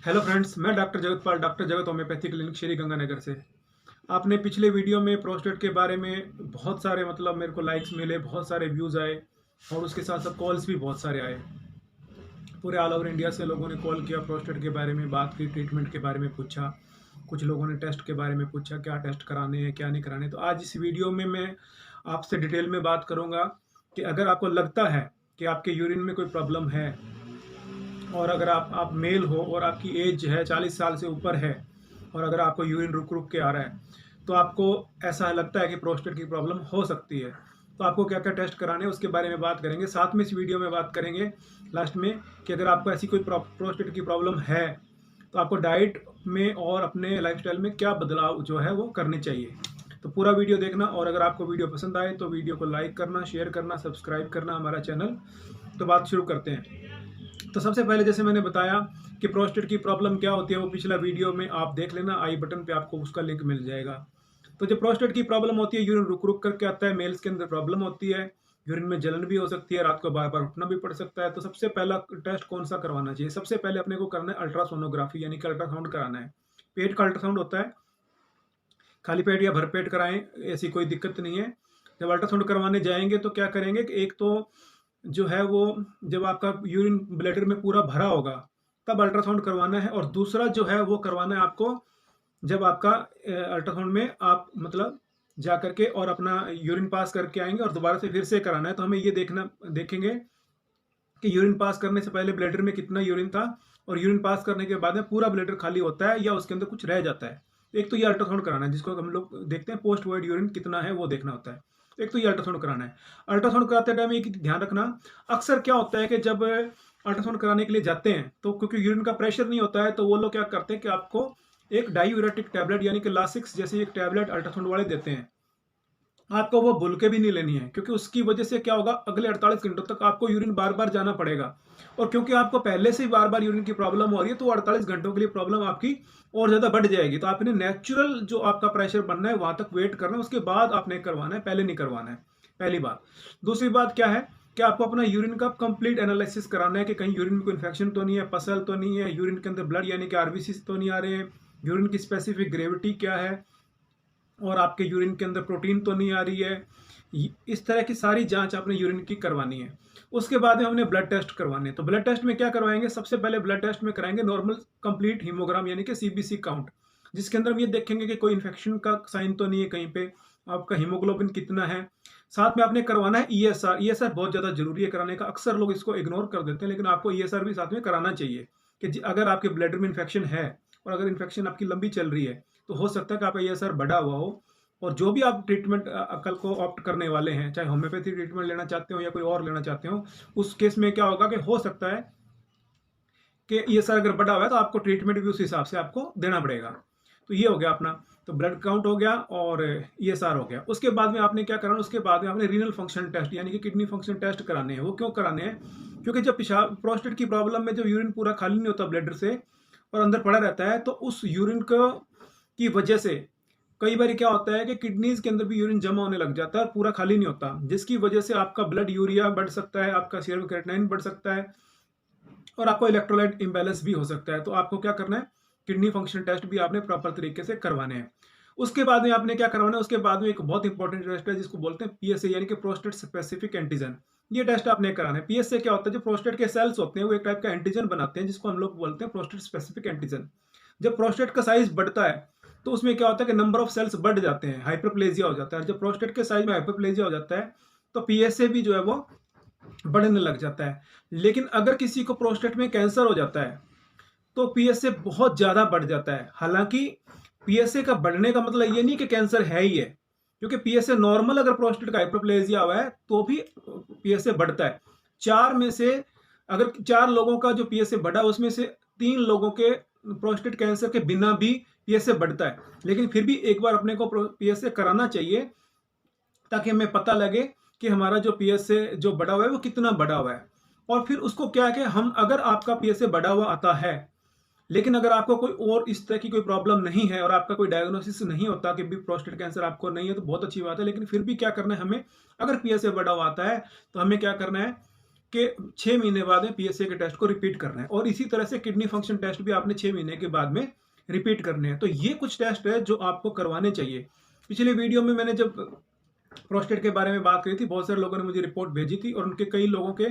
Hello friends, मैं doctor Jagatpal, doctor जगत homeopathy clinic Shri Ganganagar से। आपने पिछले वीडियो में प्रोस्टेट के बारे में बहुत सारे मेरे को लाइक्स मिले, बहुत सारे व्यूज़ आए और उसके साथ साथ कॉल्स भी बहुत सारे आए। पूरे ऑल ओवर इंडिया से लोगों ने कॉल किया, प्रोस्टेट के बारे में बात की, ट्रीटमेंट के बारे में पूछा। कुछ लोगों ने टेस्ट के बारे में पूछा, क्या टेस्ट कराने हैं क्या नहीं कराने। तो आज इस वीडियो में मैं आपसे डिटेल में बात करूँगा कि अगर आपको लगता है कि आपके यूरिन में कोई प्रॉब्लम है और अगर आप मेल हो और आपकी एज है 40 साल से ऊपर है और अगर आपको यूरिन रुक रुक के आ रहा है, तो आपको ऐसा लगता है कि प्रोस्टेट की प्रॉब्लम हो सकती है। तो आपको क्या क्या टेस्ट कराने हैं उसके बारे में बात करेंगे। साथ में इस वीडियो में बात करेंगे लास्ट में कि अगर आपको ऐसी कोई प्रोस्टेट की प्रॉब्लम है तो आपको डाइट में और अपने लाइफस्टाइल में क्या बदलाव जो है वो करने चाहिए। तो पूरा वीडियो देखना, और अगर आपको वीडियो पसंद आए तो वीडियो को लाइक करना, शेयर करना, सब्सक्राइब करना हमारा चैनल। तो बात शुरू करते हैं। तो सबसे पहले जैसे मैंने बताया कि प्रोस्टेट की प्रॉब्लम क्या होती है, वो पिछला वीडियो में आप देख लेना, आई बटन पे आपको उसका लिंक मिल जाएगा। तो जो प्रोस्टेट की प्रॉब्लम होती है, यूरिन रुक रुक करके आता है, मेल्स के अंदर प्रॉब्लम होती है, यूरिन में जलन भी हो सकती है, रात को बार बार उठना भी पड़ सकता है। तो सबसे पहला टेस्ट कौन सा करवाना चाहिए? सबसे पहले अपने को करना है अल्ट्रासोनोग्राफी, यानी कि अल्ट्रासाउंड कराना है। पेट का अल्ट्रासाउंड होता है, खाली पेट या भर पेट कराएं, ऐसी कोई दिक्कत नहीं है। जब अल्ट्रासाउंड करवाने जाएंगे तो क्या करेंगे कि एक तो जो है वो, जब आपका यूरिन ब्लैडर में पूरा भरा होगा तब अल्ट्रासाउंड करवाना है, और दूसरा जो है वो करवाना है आपको जब आपका अल्ट्रासाउंड में आप जा करके और अपना यूरिन पास करके आएंगे और दोबारा से फिर से कराना है। तो हमें ये देखेंगे कि यूरिन पास करने से पहले ब्लैडर में कितना यूरिन था और यूरिन पास करने के बाद में पूरा ब्लैडर खाली होता है या उसके अंदर कुछ रह जाता है। एक तो ये अल्ट्रासाउंड कराना है, जिसको हम लोग देखते हैं पोस्ट वॉइड यूरिन कितना है वो देखना होता है। एक तो ये अल्ट्रासाउंड कराना है। अल्ट्रासाउंड कराते टाइम एक ध्यान रखना, अक्सर क्या होता है कि जब अल्ट्रासाउंड कराने के लिए जाते हैं तो क्योंकि यूरिन का प्रेशर नहीं होता है, तो वो लोग क्या करते हैं कि आपको एक डायूरेटिक टैबलेट यानी कि लासिक्स जैसी एक टैबलेट अल्ट्रासाउंड वाले देते हैं। आपको वो भूल के भी नहीं लेनी है, क्योंकि उसकी वजह से क्या होगा, अगले 48 घंटों तक आपको यूरिन बार बार जाना पड़ेगा। और क्योंकि आपको पहले से ही बार बार यूरिन की प्रॉब्लम हो रही है, तो 48 घंटों के लिए प्रॉब्लम आपकी और ज्यादा बढ़ जाएगी। तो आपने नेचुरल जो आपका प्रेशर बनना है वहां तक वेट करना है, उसके बाद आपने करवाना है, पहले नहीं करवाना है। पहली बात। दूसरी बात क्या है कि आपको अपना यूरिन का कंप्लीट एनालिसिस कराना है कि कहीं यूरिन में कोई इन्फेक्शन तो नहीं है, पसल तो नहीं है, यूरिन के अंदर ब्लड यानी कि आरबीसी तो नहीं आ रहे हैं, यूरिन की स्पेसिफिक ग्रेविटी क्या है, और आपके यूरिन के अंदर प्रोटीन तो नहीं आ रही है। इस तरह की सारी जांच आपने यूरिन की करवानी है। उसके बाद में हमने ब्लड टेस्ट करवाने हैं। तो ब्लड टेस्ट में क्या करवाएंगे? सबसे पहले ब्लड टेस्ट में कराएंगे नॉर्मल कंप्लीट हीमोग्राम यानी कि सीबीसी काउंट, जिसके अंदर हम ये देखेंगे कि कोई इन्फेक्शन का साइन तो नहीं है कहीं पे, आपका हीमोग्लोबिन कितना है। साथ में आपने करवाना है ईएसआर। ईएसआर बहुत ज्यादा जरूरी है कराने का, अक्सर लोग इसको इग्नोर कर देते हैं, लेकिन आपको ईएसआर भी साथ में कराना चाहिए कि अगर आपके ब्लड में इन्फेक्शन है और अगर इन्फेक्शन आपकी लंबी चल रही है तो हो सकता है कि आपका ईएसआर बढ़ा हुआ हो। और जो भी आप ट्रीटमेंट कल को ऑप्ट करने वाले हैं, चाहे होम्योपैथी ट्रीटमेंट लेना चाहते हो या कोई और लेना चाहते हो, उस केस में क्या होगा कि हो सकता है कि ये सर अगर बढ़ा हुआ है तो आपको ट्रीटमेंट भी उस हिसाब से आपको देना पड़ेगा। तो ये हो गया अपना, तो ब्लड काउंट हो गया और ईएसआर हो गया। उसके बाद में आपने क्या कराना, उसके बाद में आपने रीनल फंक्शन टेस्ट यानी कि किडनी फंक्शन टेस्ट कराने हैं। वो क्यों कराने हैं? क्योंकि जब पेशाब प्रोस्टेट की प्रॉब्लम में जब यूरिन पूरा खाली नहीं होता ब्लैडर से और अंदर पड़ा रहता है, तो उस यूरिन को की वजह से कई बार क्या होता है कि किडनीज के अंदर भी यूरिन जमा होने लग जाता है और पूरा खाली नहीं होता, जिसकी वजह से आपका ब्लड यूरिया बढ़ सकता है, आपका सीरम क्रेटिनाइन बढ़ सकता है और आपको इलेक्ट्रोलाइट इम्बैलेंस भी हो सकता है। तो आपको क्या करना है, किडनी फंक्शन टेस्ट भी आपने प्रॉपर तरीके से करवाने हैं। उसके बाद में आपने क्या करवाना है, उसके बाद में एक बहुत इंपॉर्टेंट टेस्ट है जिसको बोलते हैं पीएसए यानी कि प्रोस्टेट स्पेसिफिक एंटीजन। ये टेस्ट आपने कराना है। पीएसए क्या होता है? जो प्रोस्टेट के सेल्स होते हैं वो एक टाइप का एंटीजन बनाते हैं, जिसको हम लोग बोलते हैं प्रोस्टेट स्पेसिफिक एंटीजन। जब प्रोस्टेट का साइज बढ़ता है तो उसमें क्या होता है कि नंबर ऑफ सेल्स बढ़ जाते हैं, हाइपरप्लेजिया हो जाता है। जब प्रोस्टेट के साइज में हाइपरप्लेजिया हो जाता है तो पीएसए भी जो है वो बढ़ने लग जाता है। लेकिन अगर किसी को प्रोस्टेट में कैंसर हो जाता है तो पीएसए बहुत ज्यादा बढ़ जाता है। हालांकि पीएसए का बढ़ने का मतलब ये नहीं कि कैंसर है ही है, क्योंकि पीएसए नॉर्मल अगर प्रोस्टेट का हाइपरप्लेजिया हुआ है तो भी पीएसए बढ़ता है। चार में से अगर चार लोगों का जो पीएसए बढ़ा उसमें से तीन लोगों के प्रोस्टेट कैंसर के बिना भी पीएसए बढ़ता है। लेकिन फिर भी एक बार अपने को पीएसए कराना चाहिए ताकि हमें पता लगे कि हमारा जो पीएसए जो बढ़ा हुआ है वो कितना बढ़ा हुआ है। और फिर उसको क्या है कि हम अगर आपका पीएसए बढ़ा हुआ आता है, लेकिन अगर आपको कोई और इस तरह की कोई प्रॉब्लम नहीं है और आपका कोई डायग्नोसिस नहीं होता कि भी प्रोस्टेट कैंसर आपको नहीं है, तो बहुत अच्छी बात है। लेकिन फिर भी क्या करना है हमें, अगर पीएसए बढ़ा हुआ आता है तो हमें क्या करना है कि 6 महीने बाद में पीएसए के टेस्ट को रिपीट करना है, और इसी तरह से किडनी फंक्शन टेस्ट भी आपने 6 महीने के बाद में रिपीट करने हैं। तो ये कुछ टेस्ट है जो आपको करवाने चाहिए। पिछले वीडियो में मैंने जब प्रोस्टेट के बारे में बात करी थी, बहुत सारे लोगों ने मुझे रिपोर्ट भेजी थी और उनके कई लोगों के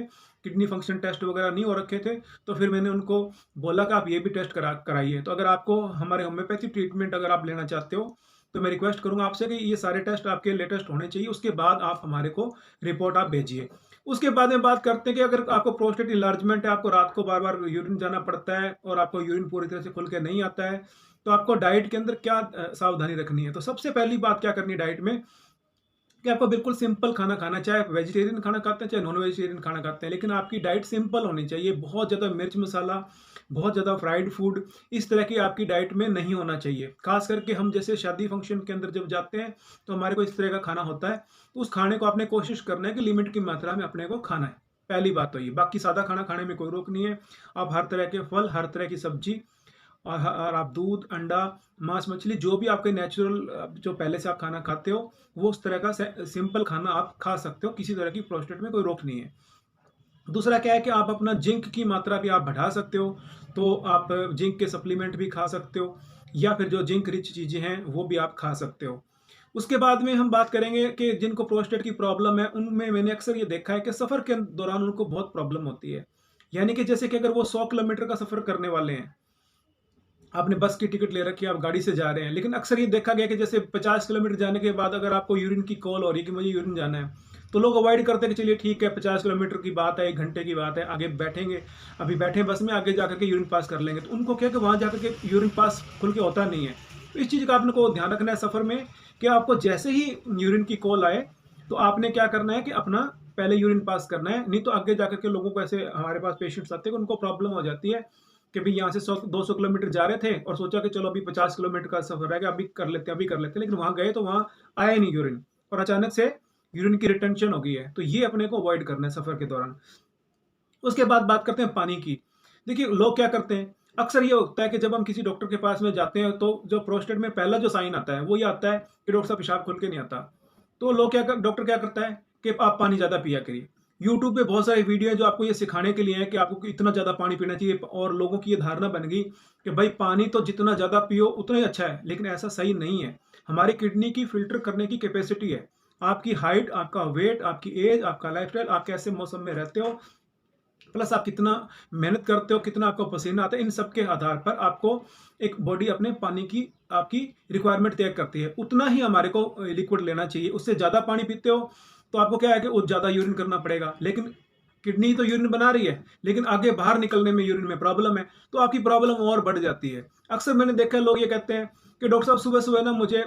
किडनी फंक्शन टेस्ट वगैरह नहीं हो रखे थे, तो फिर मैंने उनको बोला कि आप ये भी टेस्ट कराइए। तो अगर आपको हमारे होम्योपैथी ट्रीटमेंट अगर आप लेना चाहते हो, तो मैं रिक्वेस्ट करूंगा आपसे कि ये सारे टेस्ट आपके लेटेस्ट होने चाहिए, उसके बाद आप हमारे को रिपोर्ट आप भेजिए। उसके बाद में बात करते हैं कि अगर आपको प्रोस्टेट इलार्जमेंट है, आपको रात को बार बार यूरिन जाना पड़ता है और आपको यूरिन पूरी तरह से खुल के नहीं आता है, तो आपको डाइट के अंदर क्या सावधानी रखनी है। तो सबसे पहली बात क्या करनी है डाइट में, कि आपको बिल्कुल सिंपल खाना खाना, चाहे वेजिटेरियन खाना खाते हैं चाहे नॉन वेजिटेरियन खाना खाते हैं, लेकिन आपकी डाइट सिंपल होनी चाहिए। बहुत ज़्यादा मिर्च मसाला, बहुत ज़्यादा फ्राइड फूड, इस तरह की आपकी डाइट में नहीं होना चाहिए। खास करके हम जैसे शादी फंक्शन के अंदर जब जाते हैं तो हमारे को इस तरह का खाना होता है, तो उस खाने को आपने कोशिश करना है कि लिमिट की मात्रा में अपने को खाना है। पहली बात तो ये, बाकी सादा खाना खाने में कोई रोक नहीं है। आप हर तरह के फल, हर तरह की सब्जी, और आप दूध, अंडा, मांस, मछली, जो भी आपके नेचुरल जो पहले से आप खाना खाते हो, वो उस तरह का सिंपल खाना आप खा सकते हो। किसी तरह की प्रोस्टेट में कोई रोक नहीं है। दूसरा क्या है कि आप अपना जिंक की मात्रा भी आप बढ़ा सकते हो, तो आप जिंक के सप्लीमेंट भी खा सकते हो, या फिर जो जिंक रिच चीज़ें हैं वो भी आप खा सकते हो। उसके बाद में हम बात करेंगे कि जिनको प्रोस्टेट की प्रॉब्लम है, उनमें मैंने अक्सर ये देखा है कि सफ़र के दौरान उनको बहुत प्रॉब्लम होती है। यानी कि जैसे कि अगर वो 100 किलोमीटर का सफ़र करने वाले हैं, आपने बस की टिकट ले रखी है, आप गाड़ी से जा रहे हैं, लेकिन अक्सर ये देखा गया कि जैसे 50 किलोमीटर जाने के बाद अगर आपको यूरिन की कॉल हो रही है कि मुझे यूरिन जाना है, तो लोग अवॉइड करते हैं कि चलिए ठीक है, 50 किलोमीटर की बात है, 1 घंटे की बात है, आगे बैठेंगे, अभी बैठे बस में, आगे जाकर के यूरिन पास कर लेंगे। तो उनको क्या है कि वहाँ जाकर के यूरिन पास खुल के होता नहीं है। तो इस चीज़ का आपने को ध्यान रखना है सफ़र में, कि आपको जैसे ही यूरिन की कॉल आए, तो आपने क्या करना है कि अपना पहले यूरिन पास करना है। नहीं तो आगे जाकर के लोगों को, ऐसे हमारे पास पेशेंट्स आते हैं, उनको प्रॉब्लम हो जाती है कि भाई यहाँ से 100-200 किलोमीटर जा रहे थे और सोचा कि चलो अभी 50 किलोमीटर का सफर रहेगा, अभी कर लेते हैं, अभी कर लेते हैं, लेकिन वहां गए तो वहां आया ही नहीं यूरिन, और अचानक से यूरिन की रिटेंशन हो गई है। तो ये अपने को अवॉइड करना है सफर के दौरान। उसके बाद बात करते हैं पानी की। देखिए, लोग क्या करते हैं, अक्सर ये होता है कि जब हम किसी डॉक्टर के पास में जाते हैं, तो जो प्रोस्टेट में पहला जो साइन आता है वो ये आता है कि डॉक्टर साहब पेशाब खुल के नहीं आता। तो लोग डॉक्टर क्या करता है कि आप पानी ज्यादा पिया करिए। यूट्यूब पे बहुत सारी वीडियो है जो आपको ये सिखाने के लिए है कि आपको इतना ज्यादा पानी पीना चाहिए, और लोगों की ये धारणा बन गई कि भाई पानी तो जितना ज्यादा पियो उतना ही अच्छा है, लेकिन ऐसा सही नहीं है। हमारी किडनी की फिल्टर करने की कैपेसिटी है। आपकी हाइट, आपका वेट, आपकी एज, आपका लाइफस्टाइल, आप कैसे मौसम में रहते हो, प्लस आप कितना मेहनत करते हो, कितना आपको पसीना आता है, इन सब के आधार पर आपको एक बॉडी अपने पानी की आपकी रिक्वायरमेंट तय करती है। उतना ही हमारे को लिक्विड लेना चाहिए। उससे ज़्यादा पानी पीते हो तो आपको क्या है कि वो ज़्यादा यूरिन करना पड़ेगा, लेकिन किडनी तो यूरिन बना रही है, लेकिन आगे बाहर निकलने में यूरिन में प्रॉब्लम है, तो आपकी प्रॉब्लम और बढ़ जाती है। अक्सर मैंने देखा है, लोग ये कहते हैं कि डॉक्टर साहब सुबह सुबह ना मुझे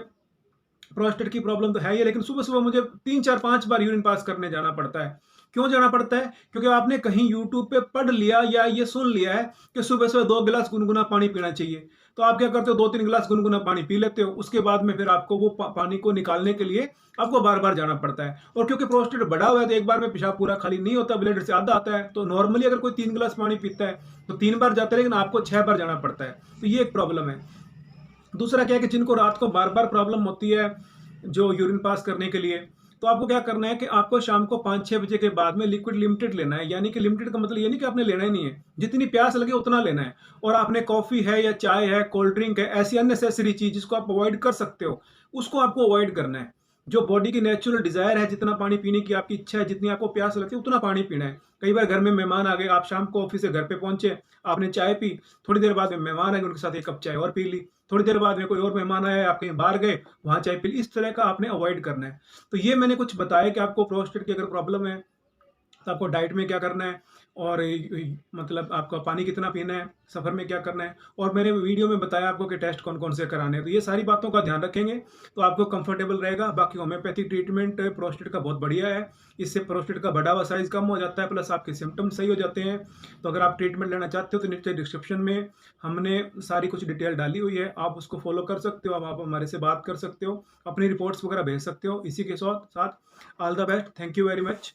प्रोस्टेट की प्रॉब्लम तो है ही है, लेकिन सुबह सुबह मुझे 3 4 5 बार यूरिन पास करने जाना पड़ता है। क्यों जाना पड़ता है? क्योंकि आपने कहीं यूट्यूब पे पढ़ लिया या ये सुन लिया है कि सुबह सुबह 2 गिलास गुनगुना पानी पीना चाहिए। तो आप क्या करते हो, 2 3 गिलास गुनगुना पानी पी लेते हो, उसके बाद में फिर आपको वो पानी को निकालने के लिए आपको बार बार जाना पड़ता है। और क्योंकि प्रोस्टेट बढ़ा हुआ है, तो एक बार में पेशाब पूरा खाली नहीं होता, ब्लड से आधा आता है। तो नॉर्मली अगर कोई 3 गिलास पानी पीता है तो 3 बार जाता है, लेकिन आपको 6 बार जाना पड़ता है। तो ये एक प्रॉब्लम है। दूसरा क्या है कि जिनको रात को बार बार प्रॉब्लम होती है जो यूरिन पास करने के लिए, तो आपको क्या करना है कि आपको शाम को 5 6 बजे के बाद में लिक्विड लिमिटेड लेना है। यानी कि लिमिटेड का मतलब ये नहीं कि आपने लेना ही नहीं है, जितनी प्यास लगे उतना लेना है। और आपने कॉफी है या चाय है, कोल्ड ड्रिंक है, ऐसी अननेसेसरी चीज जिसको आप अवॉइड कर सकते हो, उसको आपको अवॉइड करना है। जो बॉडी की नेचुरल डिजायर है, जितना पानी पीने की आपकी इच्छा है, जितनी आपको प्यास लगती है, उतना पानी पीना है। कई बार घर में मेहमान आ गए, आप शाम को ऑफिस से घर पे पहुंचे, आपने चाय पी, थोड़ी देर बाद में मेहमान आए, उनके साथ 1 कप चाय और पी ली, थोड़ी देर बाद में कोई और मेहमान आया, आप कहीं बाहर गए, वहां चाय पी ली। इस तरह का आपने अवॉइड करना है। तो ये मैंने कुछ बताया कि आपको प्रोस्टेट की अगर प्रॉब्लम है तो आपको डाइट में क्या करना है, और मतलब आपका पानी कितना पीना है, सफ़र में क्या करना है, और मैंने वीडियो में बताया आपको कि टेस्ट कौन कौन से कराने हैं। तो ये सारी बातों का ध्यान रखेंगे तो आपको कंफर्टेबल रहेगा। बाकी होम्योपैथिक ट्रीटमेंट प्रोस्टेट का बहुत बढ़िया है। इससे प्रोस्टेट का बढ़ा हुआ साइज कम हो जाता है, प्लस आपके सिम्टम्स सही हो जाते हैं। तो अगर आप ट्रीटमेंट लेना चाहते हो तो नीचे डिस्क्रिप्शन में हमने सारी कुछ डिटेल डाली हुई है, आप उसको फॉलो कर सकते हो। आप हमारे से बात कर सकते हो, अपनी रिपोर्ट्स वगैरह भेज सकते हो। इसी के साथ साथ all the best, thank you very much.